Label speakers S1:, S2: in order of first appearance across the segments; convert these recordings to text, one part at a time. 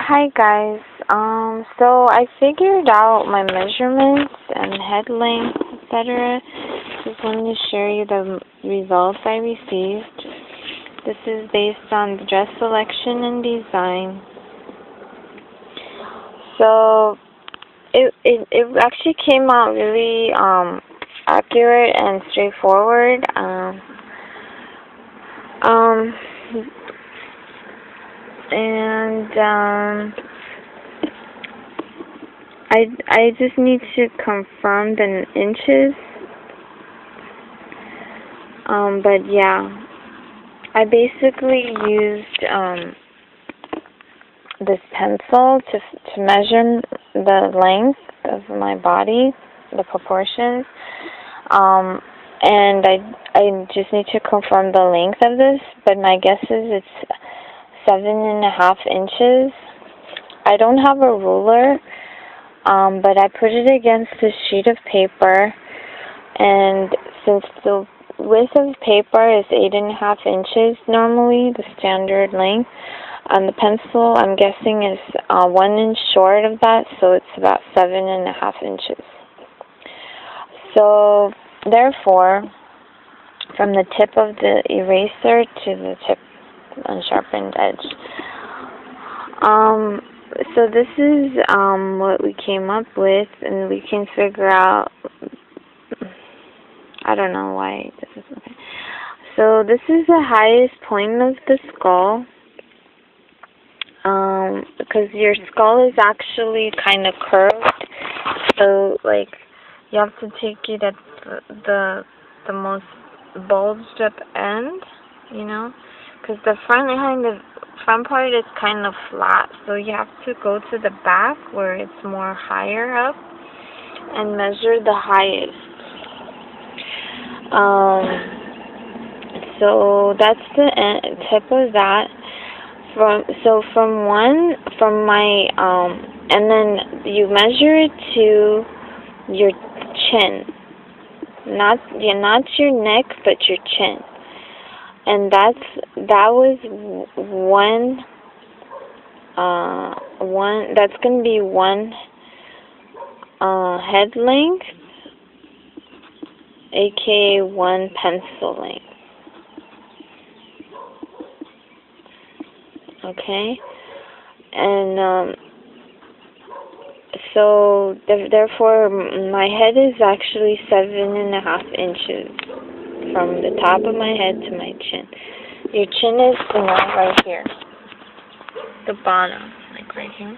S1: Hi guys. So I figured out my measurements and head length, etc. Just wanted to share you the results I received. This is based on the dress selection and design. So it actually came out really accurate and straightforward. I just need to confirm the inches. But yeah, I basically used this pencil to measure the length of my body, the proportions. And I just need to confirm the length of this, but my guess is it's 7.5 inches. I don't have a ruler, but I put it against a sheet of paper, and since the width of paper is 8.5 inches normally, the standard length, on the pencil I'm guessing is 1 inch short of that, so it's about 7.5 inches. So therefore, from the tip of the eraser to the tip unsharpened edge. So this is what we came up with, and we can figure out, I don't know why this is okay. So this is the highest point of the skull, because your skull is actually kind of curved, so like you have to take it at the most bulged up end, you know, because the front part is kind of flat, so you have to go to the back where it's more higher up and measure the highest. So that's the tip of that. From my and then you measure it to your chin, not your neck, but your chin, and that was one. That's gonna be one head length, aka one pencil length. Okay, and so therefore my head is actually 7.5 inches from the top of my head to my chin. Your chin is, right here, the bottom, like right here,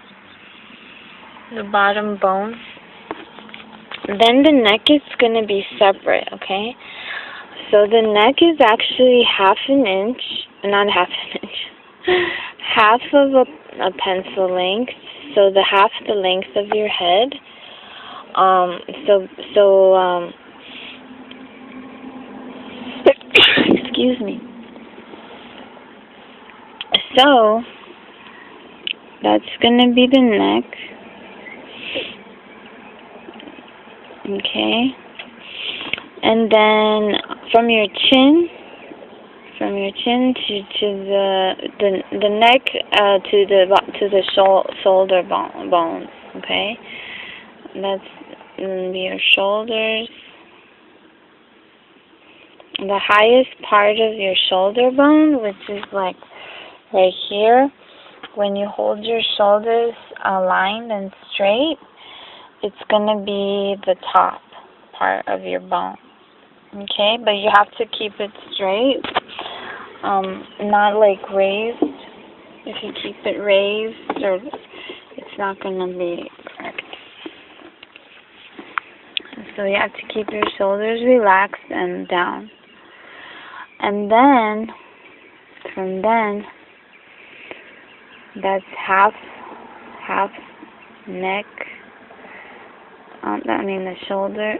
S1: the bottom bone. Then the neck is gonna be separate, okay? So the neck is actually half an inch, not half an inch, half of a pencil length, so half the length of your head. Excuse me. So that's gonna be the neck. Okay. And then from your chin to the neck to the shoulder bones, okay? That's your shoulders. The highest part of your shoulder bone, which is like right here, when you hold your shoulders aligned and straight, it's gonna be the top part of your bone. Okay, but you have to keep it straight, not like raised. If you keep it raised, or it's not going to be correct. So you have to keep your shoulders relaxed and down. And then, from then, that's half neck, the shoulder,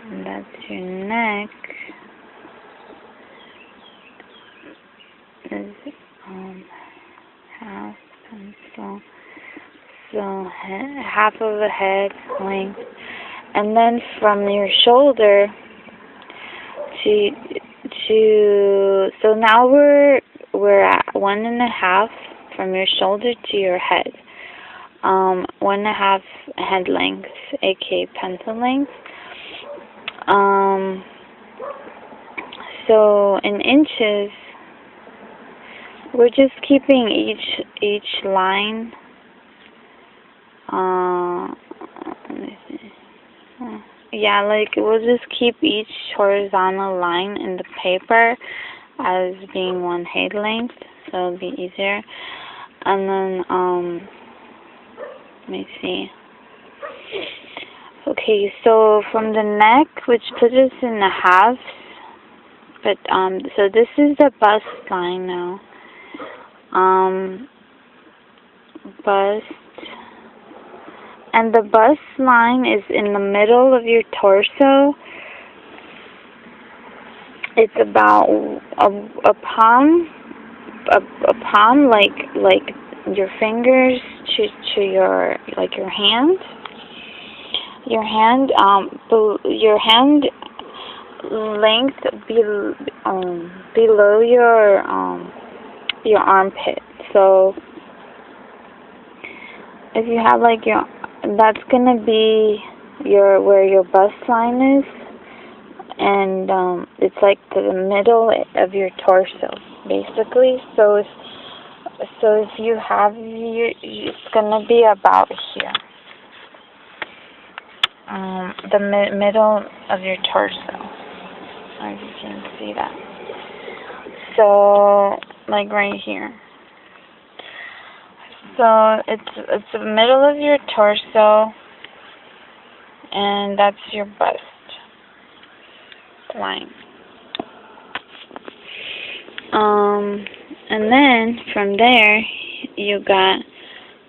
S1: and that's your neck, is half pencil, so half of a head length, and then from your shoulder to so now we're we're at 1.5 from your shoulder to your head. 1.5 head length, aka pencil length. So in inches, we're just keeping each line. Let me see. Yeah, like we'll just keep each horizontal line in the paper as being 1 head length, so it'll be easier. And then let me see. Okay, so from the neck, which puts us in the halves, but so this is the bust line now. Bust. And the bust line is in the middle of your torso. It's about a palm, like your fingers to your hand. Your hand length below your armpit. So if you have like that's gonna be where your bust line is, and it's like to the middle of your torso, basically. So if you have it's gonna be about here, the middle of your torso. If you can see that. So like right here. So it's the middle of your torso, and that's your bust line. And then from there you got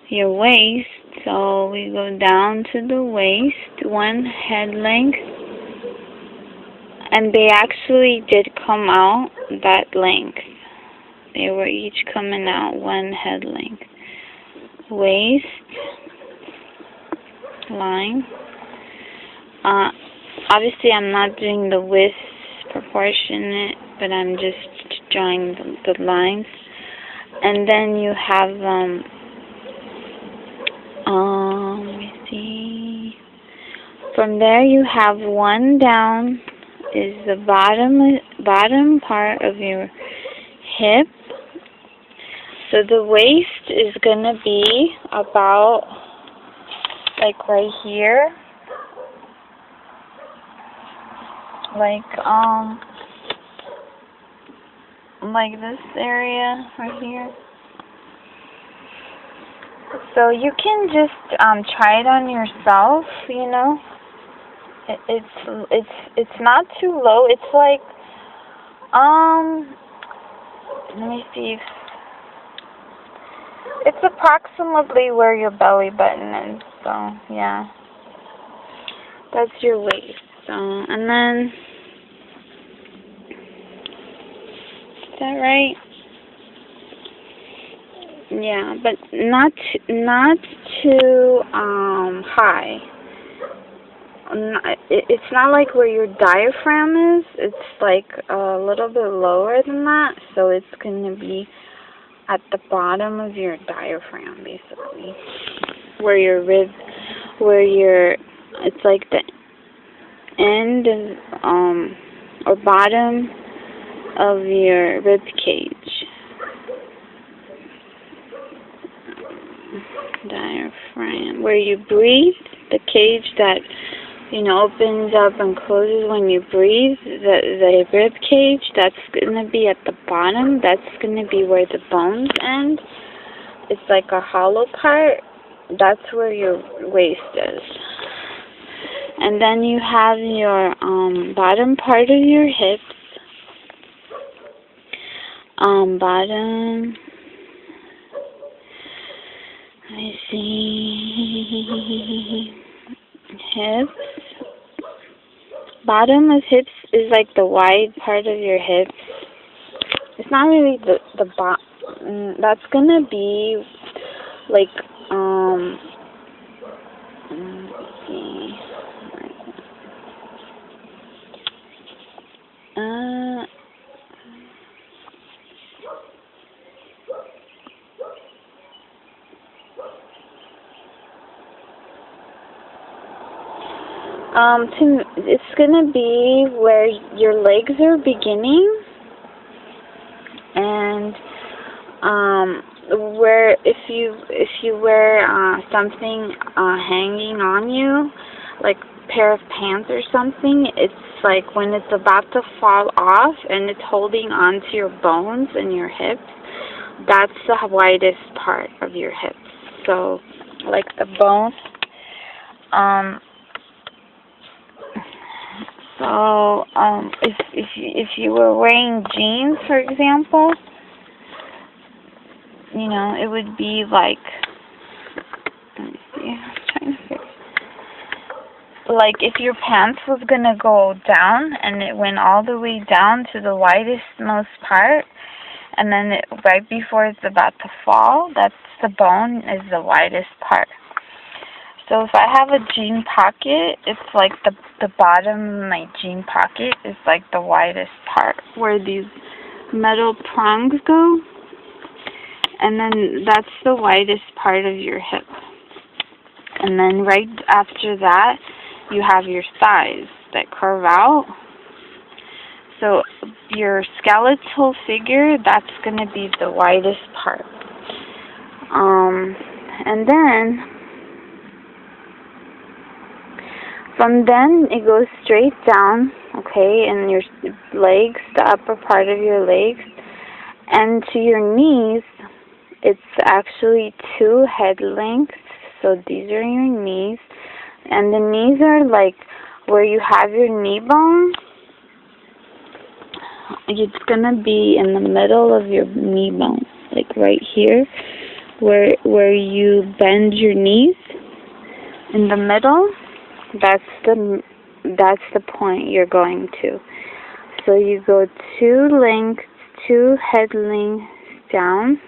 S1: your waist. So we go down to the waist, 1 head length, and they actually did come out that length. They were each coming out 1 head length. Waist line. Obviously I'm not doing the width proportionate, but I'm just drawing the lines. And then you have let me see. From there you have 1 down is the bottom part of your hip. So the waist is gonna be about like right here, like this area right here. So you can just try it on yourself, you know. It's not too low. It's like let me see if it's approximately where your belly button is. So yeah, that's your waist. So and then is that right? Yeah, but not too high. It's not like where your diaphragm is. It's like a little bit lower than that. So it's gonna be at the bottom of your diaphragm, basically, where your rib, it's like the end of or bottom of your rib cage. Diaphragm, where you breathe, the cage that, you know, opens up and closes when you breathe, the rib cage, that's going to be at the bottom. That's going to be where the bones end. It's like a hollow part. That's where your waist is. And then you have your bottom part of your hips. Bottom, let me see, hips. Bottom of hips is like the wide part of your hips. It's not really the bottom. That's gonna be like let me see. It's gonna be where your legs are beginning, and where if you wear something hanging on you, like a pair of pants or something, it's like when it's about to fall off and it's holding onto your bones and your hips. That's the widest part of your hips. So, like the bone. If you were wearing jeans, for example, you know, it would be like, let me see, I'm trying to figure. Like if your pants was gonna go down and it went all the way down to the widest most part, and then right before it's about to fall, that's the bone is the widest part. So if I have a jean pocket, it's like the bottom of my jean pocket is like the widest part where these metal prongs go, and then that's the widest part of your hip. And then right after that, you have your thighs that curve out. So your skeletal figure, that's going to be the widest part. And then from then it goes straight down, okay, and your legs, the upper part of your legs, and to your knees, it's actually 2 head lengths. So these are your knees, and the knees are like where you have your knee bone. It's gonna be in the middle of your knee bone, like right here, where you bend your knees. In the middle, that's the point you're going to. So you go 2 head lengths down,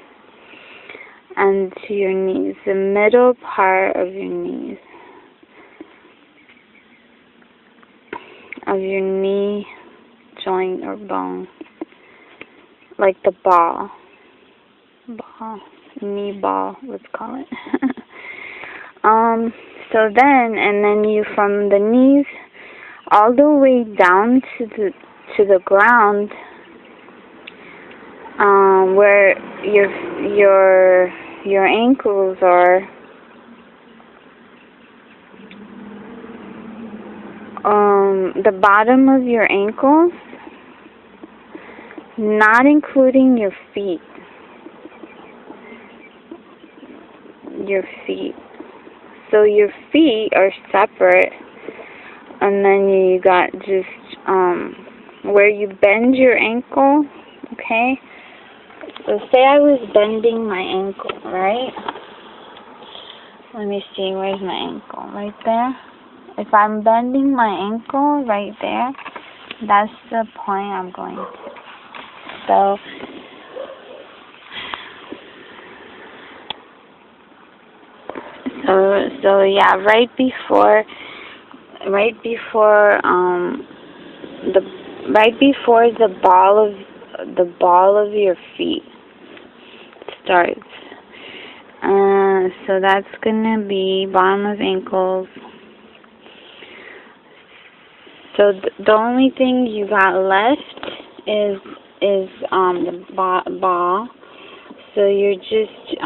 S1: and to your knees, the middle part of your knees, of your knee joint or bone, like the knee ball, let's call it. So then you from the knees all the way down to the ground, where your ankles are. The bottom of your ankles, not including your feet. Your feet. So your feet are separate, and then you got just where you bend your ankle, okay? So say I was bending my ankle, right? Let me see, where's my ankle? Right there? If I'm bending my ankle right there, that's the point I'm going to. So yeah, right before the ball of your feet starts. So that's gonna be bottom of ankles. So the only thing you got left is the ball. So you're just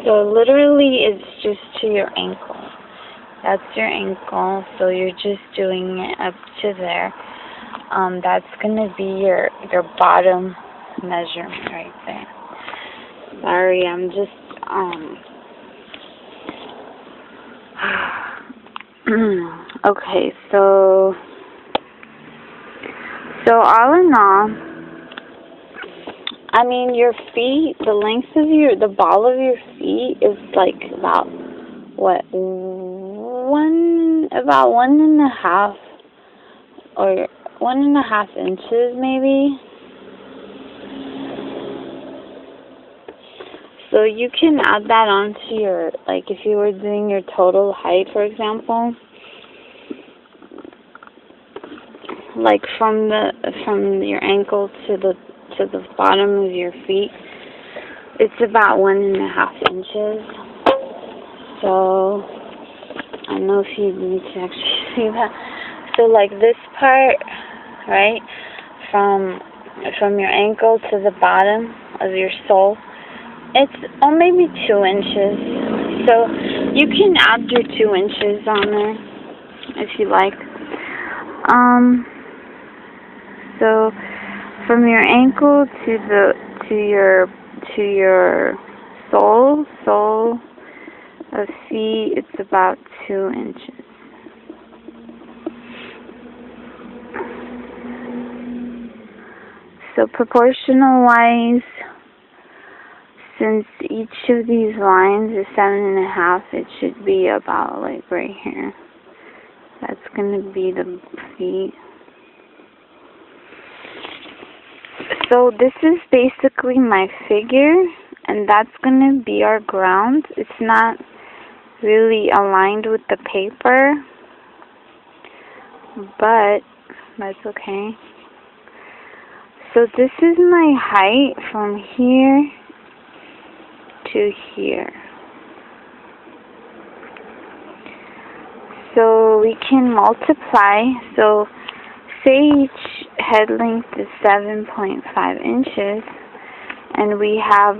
S1: so literally it's just to your ankle. That's your ankle. So you're just doing it up to there. That's gonna be your bottom measurement right there. Sorry, I'm just okay, so all in all, I mean, your feet, the length of the ball of your feet is like about what, about 1.5 or 1.5 inches maybe. So you can add that onto your, like if you were doing your total height, for example, like from your ankle to the bottom of your feet, it's about 1.5 inches. So I don't know if you need to actually see that. So like this part, right, from your ankle to the bottom of your sole, it's maybe 2 inches. So you can add your 2 inches on there if you like. So from your ankle to your sole of feet, it's about 2 inches. So proportional wise, since each of these lines is 7.5, it should be about like right here. That's going to be the feet. So this is basically my figure, and that's going to be our ground. It's not really aligned with the paper, but that's okay. So this is my height from here to here. So we can multiply. So say each head length is 7.5 inches, and we have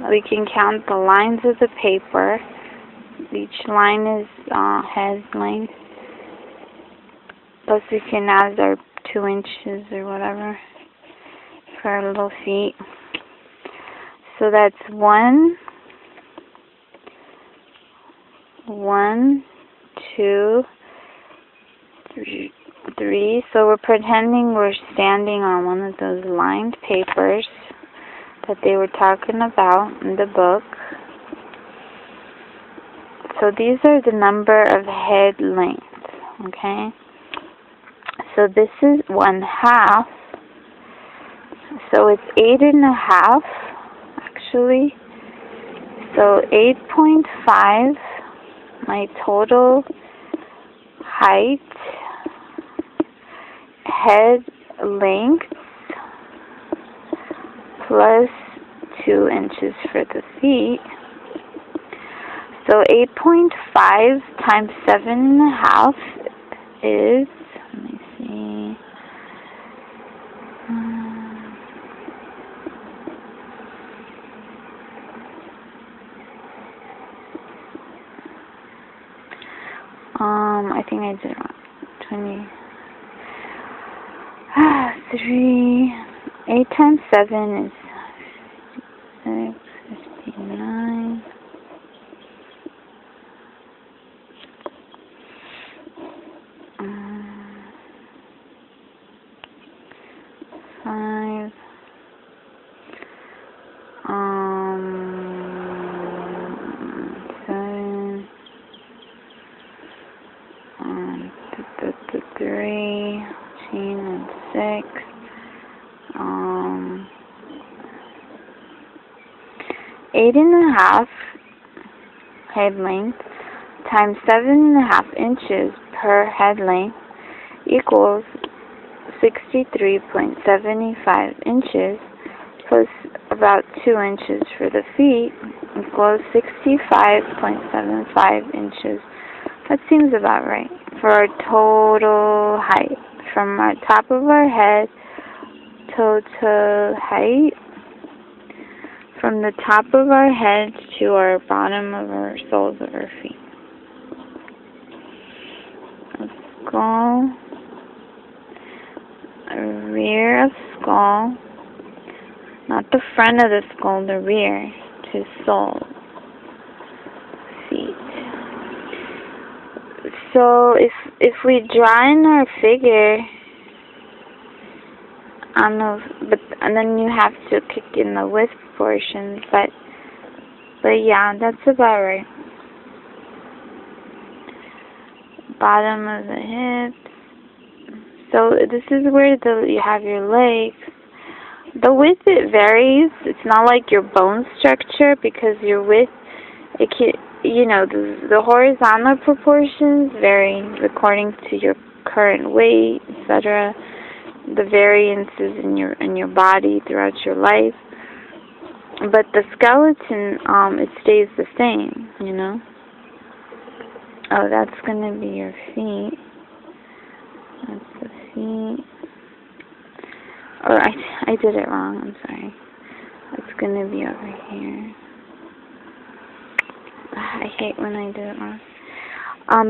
S1: we can count the lines of the paper. Each line is head length. Plus we can add our 2 inches or whatever for our little feet. So that's 1, 2, 3. So we're pretending we're standing on one of those lined papers that they were talking about in the book. So these are the number of head lengths, okay? So this is 1/2. So it's 8.5 actually. So 8.5, my total height, head length, plus 2 inches for the feet. So 8.5 times 7.5 is, let me see, I think I did wrong. 3. 8 times 7 is 59. 5. 7. 3. 6. 8.5 head length times 7.5 inches per head length equals 63.75 inches, plus about 2 inches for the feet equals 65.75 inches. That seems about right for our total height. From our top of our head, total height, from the top of our head to our bottom of our soles of our feet. Skull, rear of skull, not the front of the skull, the rear to sole, feet. So if we draw in our figure, I don't know, and then you have to kick in the width portions, but yeah, that's about right. Bottom of the hips. So this is where you have your legs. The width, it varies. It's not like your bone structure, because your width, it can, you know, the horizontal proportions vary according to your current weight, etc. The variances in your body throughout your life. But the skeleton, it stays the same, you know? Oh, that's gonna be your feet. That's the feet. Oh, I did it wrong, I'm sorry. It's gonna be over here. I hate when I do it wrong.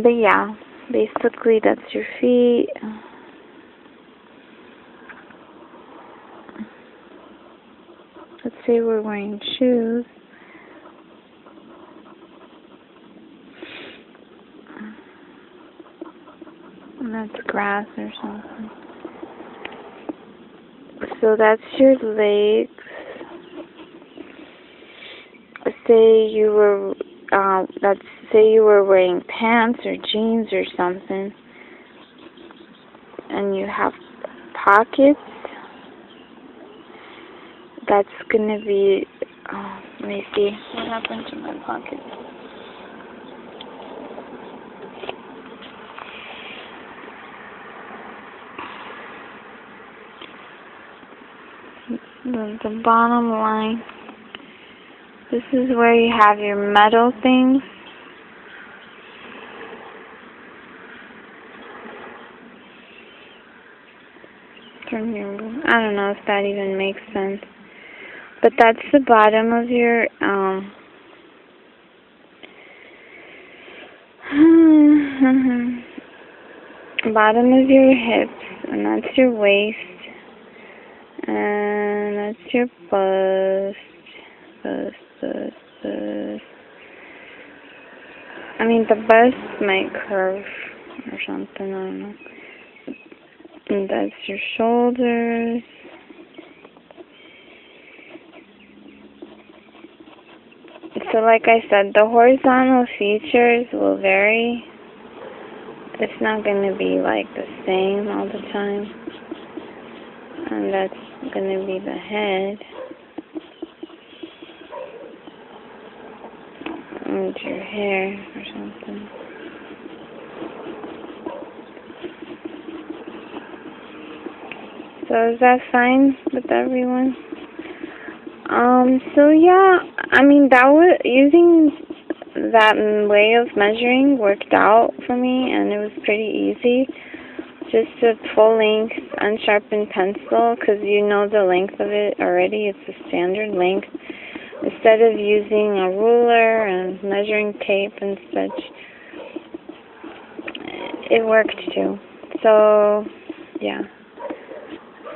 S1: But yeah, basically that's your feet. Let's say we're wearing shoes. And that's grass or something. So that's your legs. Say you were, let's say you were wearing pants or jeans or something, and you have pockets. That's gonna be, let me see, what happened to my pocket? The bottom line. This is where you have your metal things. From your, I don't know if that even makes sense. But that's the bottom of your, bottom of your hips, and that's your waist, and that's your bust. I mean, the bust might curve or something, I don't know. And that's your shoulders. So like I said, the horizontal features will vary. It's not going to be like the same all the time. And that's going to be the head. And your hair or something. So is that fine with everyone? So yeah, I mean, that was, using that way of measuring worked out for me, and it was pretty easy. Just a full length unsharpened pencil, because you know the length of it already. It's a standard length. Instead of using a ruler and measuring tape and such, it worked too. So yeah.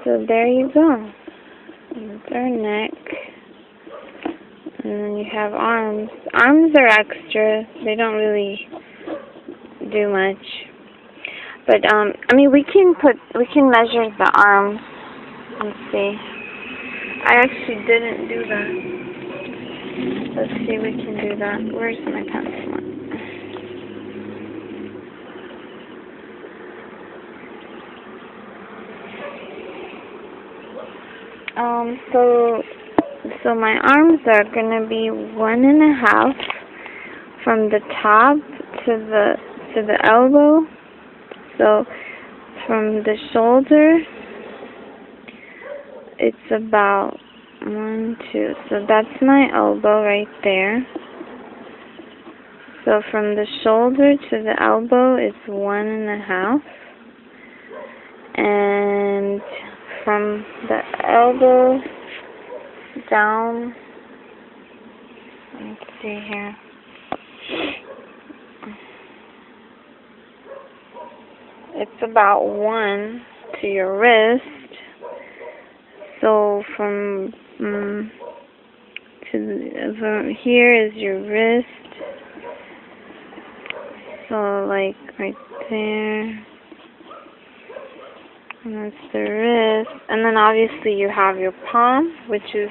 S1: So there you go. That's our neck. And then you have arms. Arms are extra. They don't really do much. But I mean, we can measure the arms. Let's see. I actually didn't do that. Let's see, we can do that. Where's my pencil? So my arms are gonna be 1.5 from the top to the elbow. So from the shoulder, it's about 1, 2. So that's my elbow right there. So from the shoulder to the elbow is 1.5, and from the elbow down, let's see here, it's about 1 to your wrist. So from here is your wrist. So like right there. And that's the wrist. And then obviously you have your palm, which is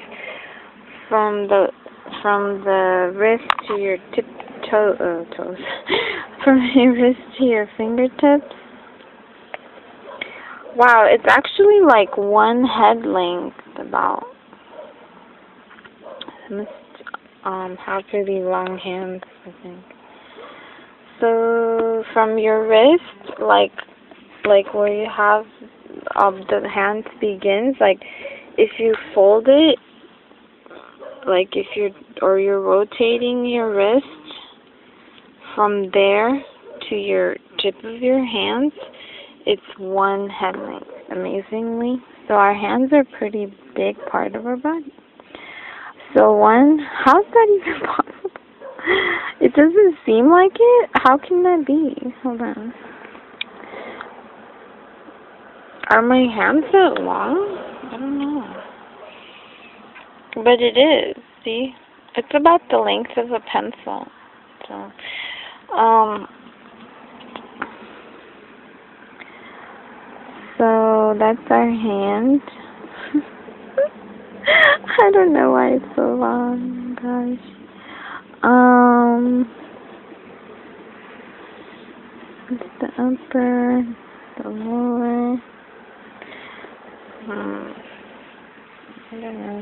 S1: from the wrist to your toes. From your wrist to your fingertips. Wow, it's actually like one head length about. I must have really long hands, I think. So from your wrist, like where you have the hand begins, like if you fold it like if you're rotating your wrist from there to your tip of your hands, it's one head length, amazingly. So our hands are a pretty big part of our body. So how's that even possible? It doesn't seem like it. How can that be? Hold on. Are my hands that long? I don't know. But it is, see? It's about the length of a pencil. So that's our hand. I don't know why it's so long, gosh. It's the upper, the lower. I don't know.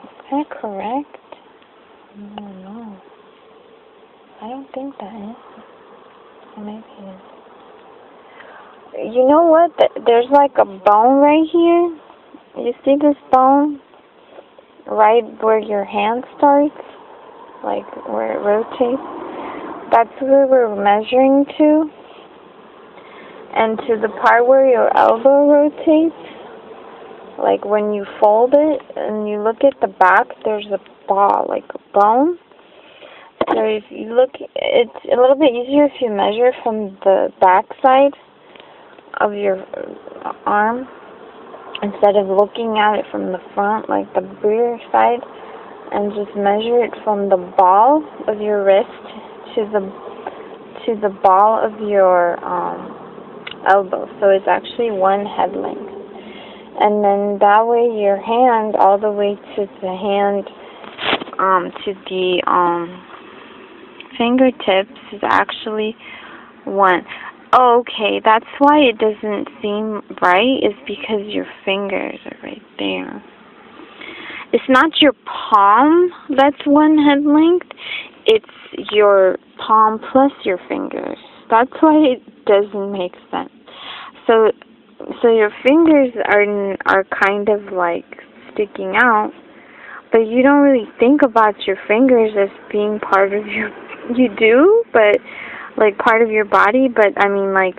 S1: Is that correct? I don't know. I don't think that is. Or maybe it is. You know what? There's like a bone right here. You see this bone? Right where your hand starts? Like where it rotates? That's where we're measuring to. And to the part where your elbow rotates, like when you fold it and you look at the back, there's a ball, like a bone. So if you look, it's a little bit easier if you measure from the back side of your arm instead of looking at it from the front, like the rear side, and just measure it from the ball of your wrist to the ball of your elbow. So it's actually one head length. And then that way your hand all the way to the hand to the fingertips is actually one. Okay, that's why it doesn't seem right, is because your fingers are right there. It's not your palm that's one head length, it's your palm plus your fingers. That's why it doesn't make sense. So your fingers are kind of like sticking out, but you don't really think about your fingers as being part of your, you do, but like part of your body, but I mean like,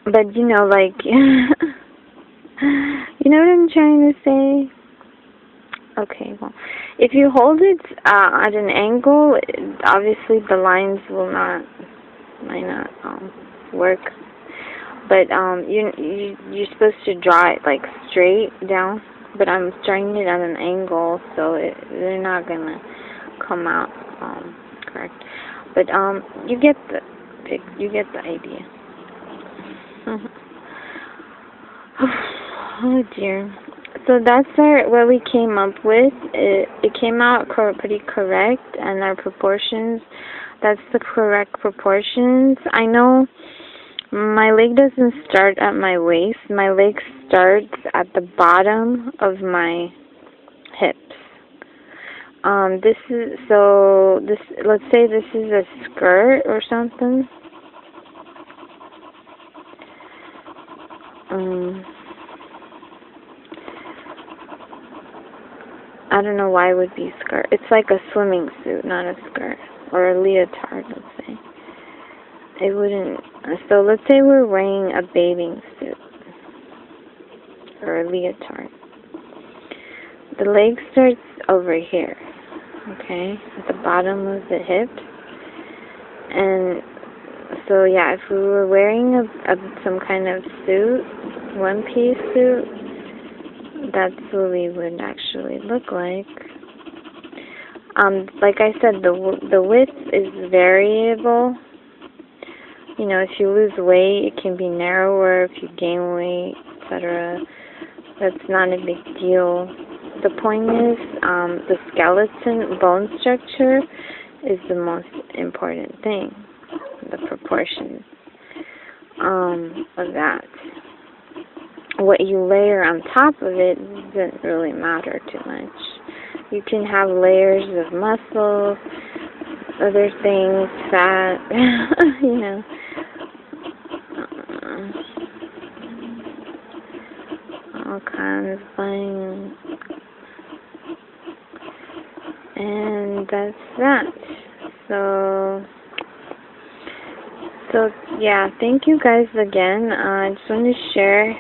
S1: but you know, like, you know what I'm trying to say? Okay, well, if you hold it at an angle, obviously the lines might not work. But you're supposed to draw it like straight down. But I'm drawing it at an angle, so they're not gonna come out correct. But you get the idea. Oh dear. So that's what we came up with. It came out pretty correct, and our proportions, that's the correct proportions. I know my leg doesn't start at my waist. My leg starts at the bottom of my hips. Let's say this is a skirt or something. I don't know why it would be a skirt. It's like a swimming suit, not a skirt. Or a leotard, let's say. It wouldn't... So let's say we're wearing a bathing suit. Or a leotard. The leg starts over here. Okay? At the bottom of the hip. And so, yeah, if we were wearing some kind of suit, one-piece suit, that's what we would actually look like. Like I said, the width is variable. You know, if you lose weight, it can be narrower. If you gain weight, etc. That's not a big deal. The point is, the skeleton, bone structure, is the most important thing. The proportions of that. What you layer on top of it doesn't really matter too much. You can have layers of muscle, other things, fat, you know. all kinds of things. And that's that. So yeah, thank you guys again. I just want to share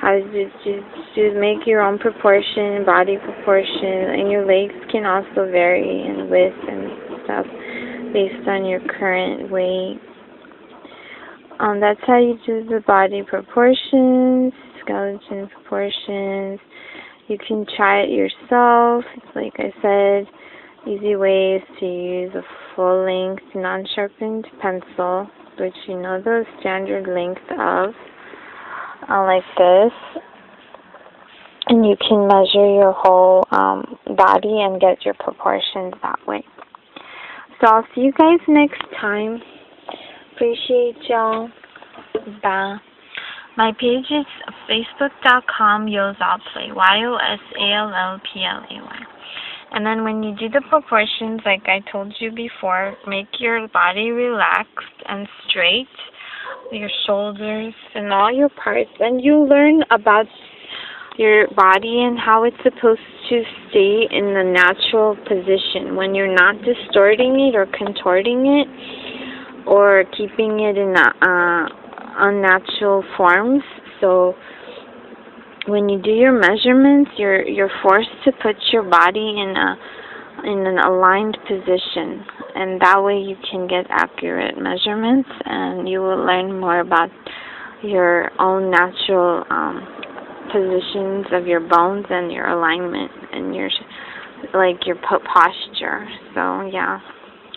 S1: how to make your own proportion, body proportion, and your legs can also vary in width and stuff based on your current weight. That's how you do the body proportions, skeleton proportions. You can try it yourself. Like I said, easy ways to use a full-length, non-sharpened pencil, which you know the standard length of, like this. And you can measure your whole body and get your proportions that way. So I'll see you guys next time. Appreciate y'all. Bye. My page is facebook.com/yosallplay, YOSALLPLAY. And then when you do the proportions, like I told you before, make your body relaxed and straight, your shoulders and all your parts, and you learn about your body and how it's supposed to stay in the natural position when you're not distorting it or contorting it or keeping it in unnatural forms. So when you do your measurements, you're forced to put your body in an aligned position, and that way you can get accurate measurements, and you will learn more about your own natural positions of your bones and your alignment and your posture. So yeah,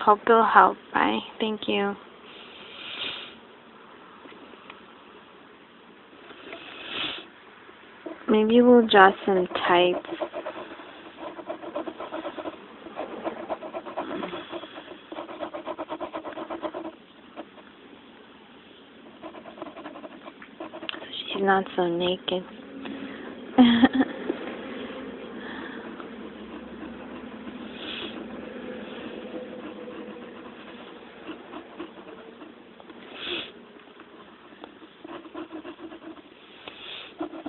S1: hope it'll help. Bye. Thank you. Maybe we'll draw some types. She's not so naked.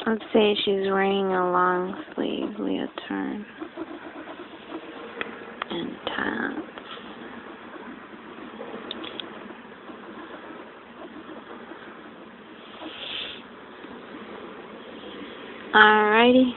S1: Let's say she's wearing a long sleeve leotard and tops. Alrighty.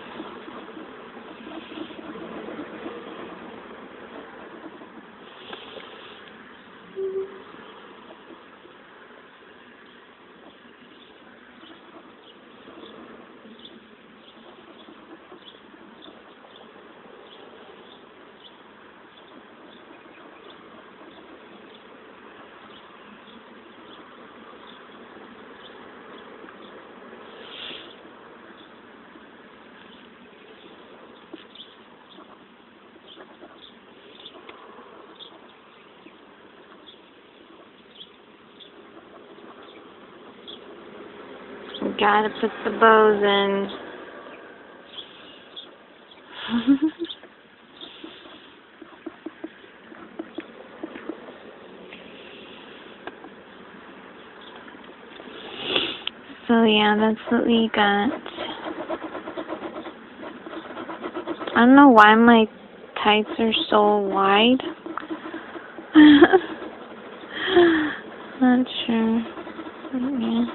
S1: Gotta put the bows in. So yeah, that's what we got. I don't know why my tights are so wide. Not sure. Yeah.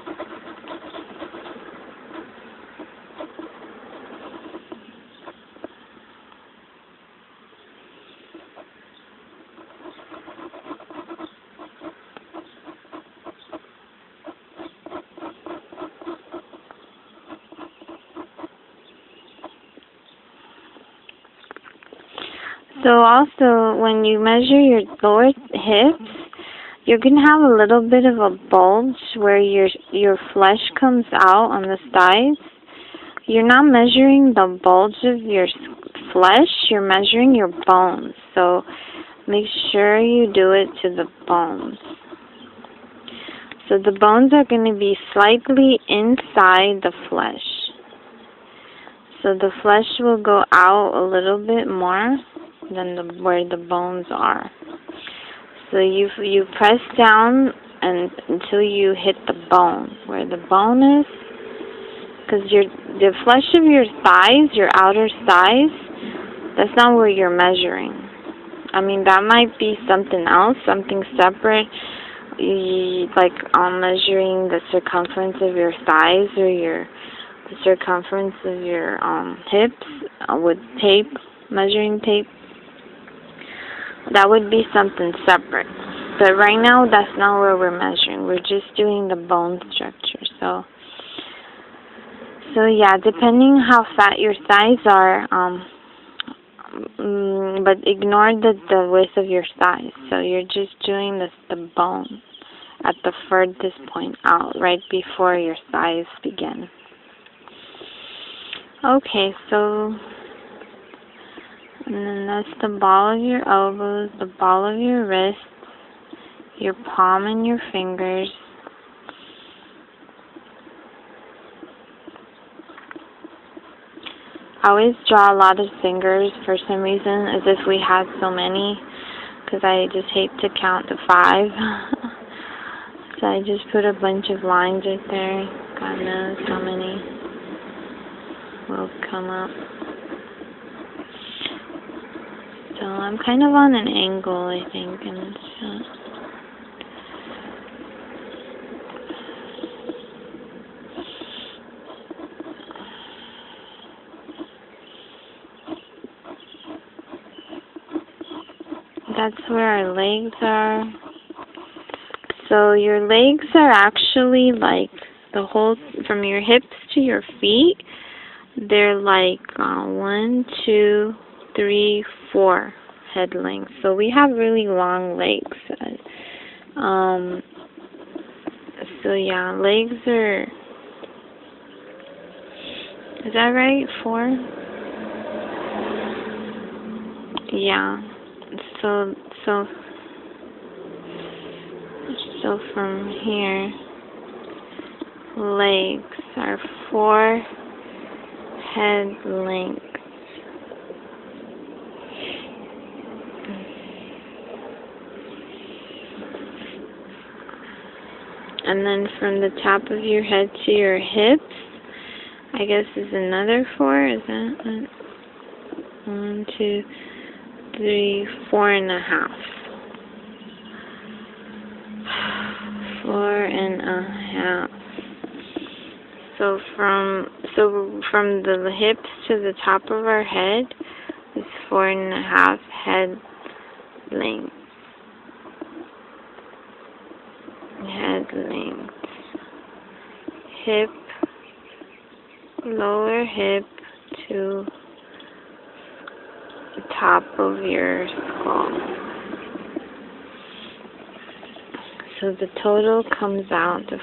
S1: So also, when you measure your lower hips, you're going to have a little bit of a bulge where your flesh comes out on the sides. You're not measuring the bulge of your flesh, you're measuring your bones. So make sure you do it to the bones. So the bones are going to be slightly inside the flesh. So the flesh will go out a little bit more than where the bones are. So you press down until you hit the bone. Where the bone is, because the flesh of your thighs, your outer thighs, that's not where you're measuring. I mean, that might be something else, something separate, like measuring the circumference of your thighs or the circumference of your hips with tape, measuring tape. That would be something separate. But right now, that's not where we're measuring. We're just doing the bone structure. So yeah, depending how fat your thighs are, but ignore the width of your thighs. So you're just doing the bone at the furthest point out, right before your thighs begin. Okay, so, and then that's the ball of your elbows, the ball of your wrists, your palm and your fingers. I always draw a lot of fingers for some reason, as if we had so many, because I just hate to count to 5. So I just put a bunch of lines right there. God knows how many will come up. So I'm kind of on an angle, I think, in this shot. That's where our legs are. So your legs are actually like the whole, from your hips to your feet, they're like 1, 2, 3, 4 head lengths. So we have really long legs. So yeah, legs are, is that right? 4? Yeah. So from here, legs are 4 head lengths. And then from the top of your head to your hips, I guess is another 4. Is that 1, 2, 3, 4.5. 4.5. So from the hips to the top of our head is 4.5 head length. Head length. Hip, lower hip to the top of your skull. So the total comes out to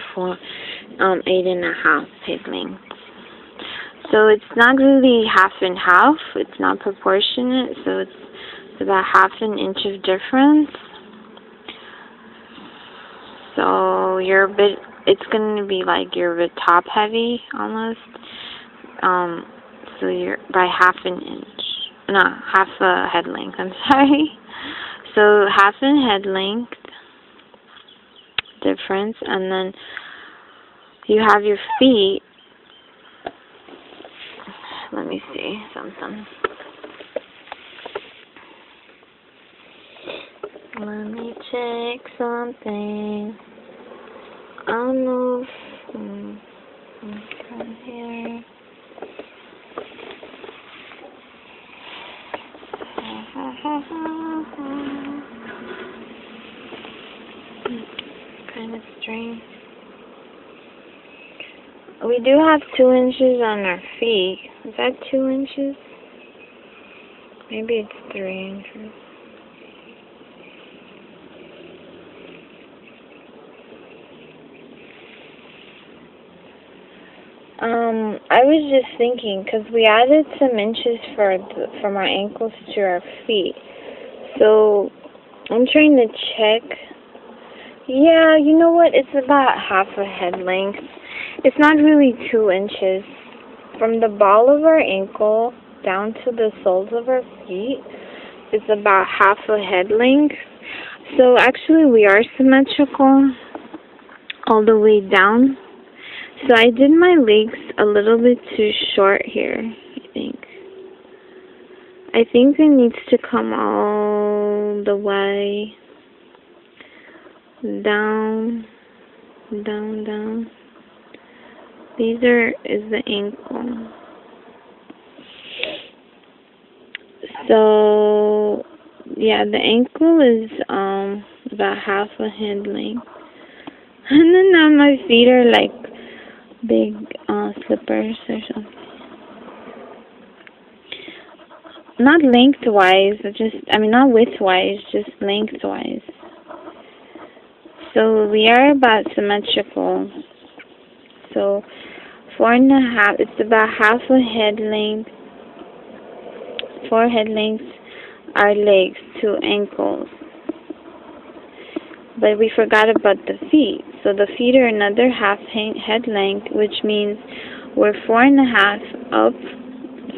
S1: 8.5 head length. So it's not really half and half. It's not proportionate. So it's about 1/2 inch of difference. So you're a bit. It's going to be like you're a bit top heavy almost. So you're by 1/2 inch. No, 1/2 a head length. I'm sorry. So 1/2 head length difference, and then you have your feet. Let me see something. Let me check something. I'll move from here. Kind of strange. We do have 2 inches on our feet. Is that 2 inches? Maybe it's 3 inches. I was just thinking, because we added some inches from our ankles to our feet. So I'm trying to check. Yeah, you know what? It's about 1/2 a head length. It's not really 2 inches. From the ball of our ankle down to the soles of our feet, it's about 1/2 a head length. So actually we are symmetrical all the way down. So I did my legs a little bit too short here, I think. I think it needs to come all the way down, down, down. Is the ankle. So, yeah, the ankle is about half a hand length. And then now my feet are like big slippers or something. Not lengthwise, not widthwise, just lengthwise. So we are about symmetrical. So 4.5, it's about half a head length. 4 head lengths are legs, 2 ankles. But we forgot about the feet. So the feet are another half head length, which means we're 4.5 up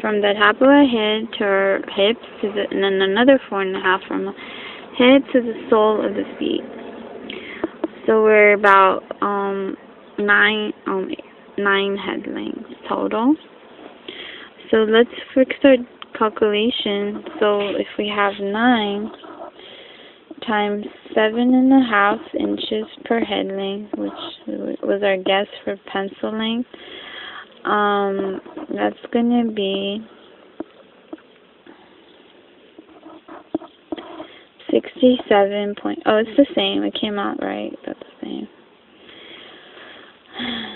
S1: from the top of our head to our hips, and then another 4.5 from the head to the sole of the feet. So we're about 9 head lengths total. So let's fix our calculation. So if we have 9 times 7.5 inches per head length, which was our guess for pencil length, that's gonna be 67 point. Oh, it's the same. It came out right. That's the same.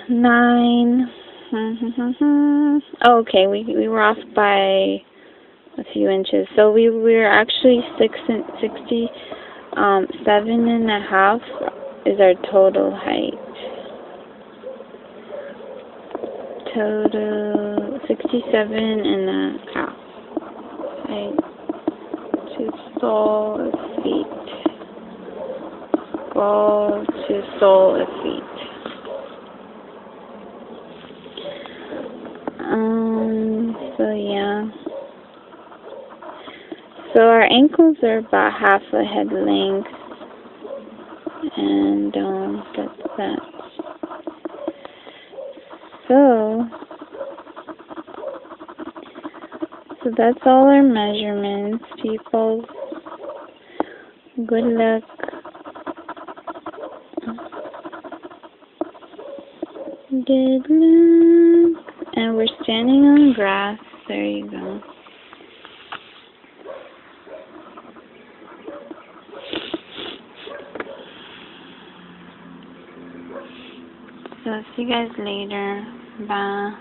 S1: 9. Oh, okay, we were off by a few inches. So we were actually 7.5 is our total height. Total 67.5 height to sole of feet. Go to sole of feet. So yeah. So our ankles are about half a head length, and that's that. So that's all our measurements, people. Good luck. Good luck. And we're standing on grass. There you go. So see you guys later. Bye.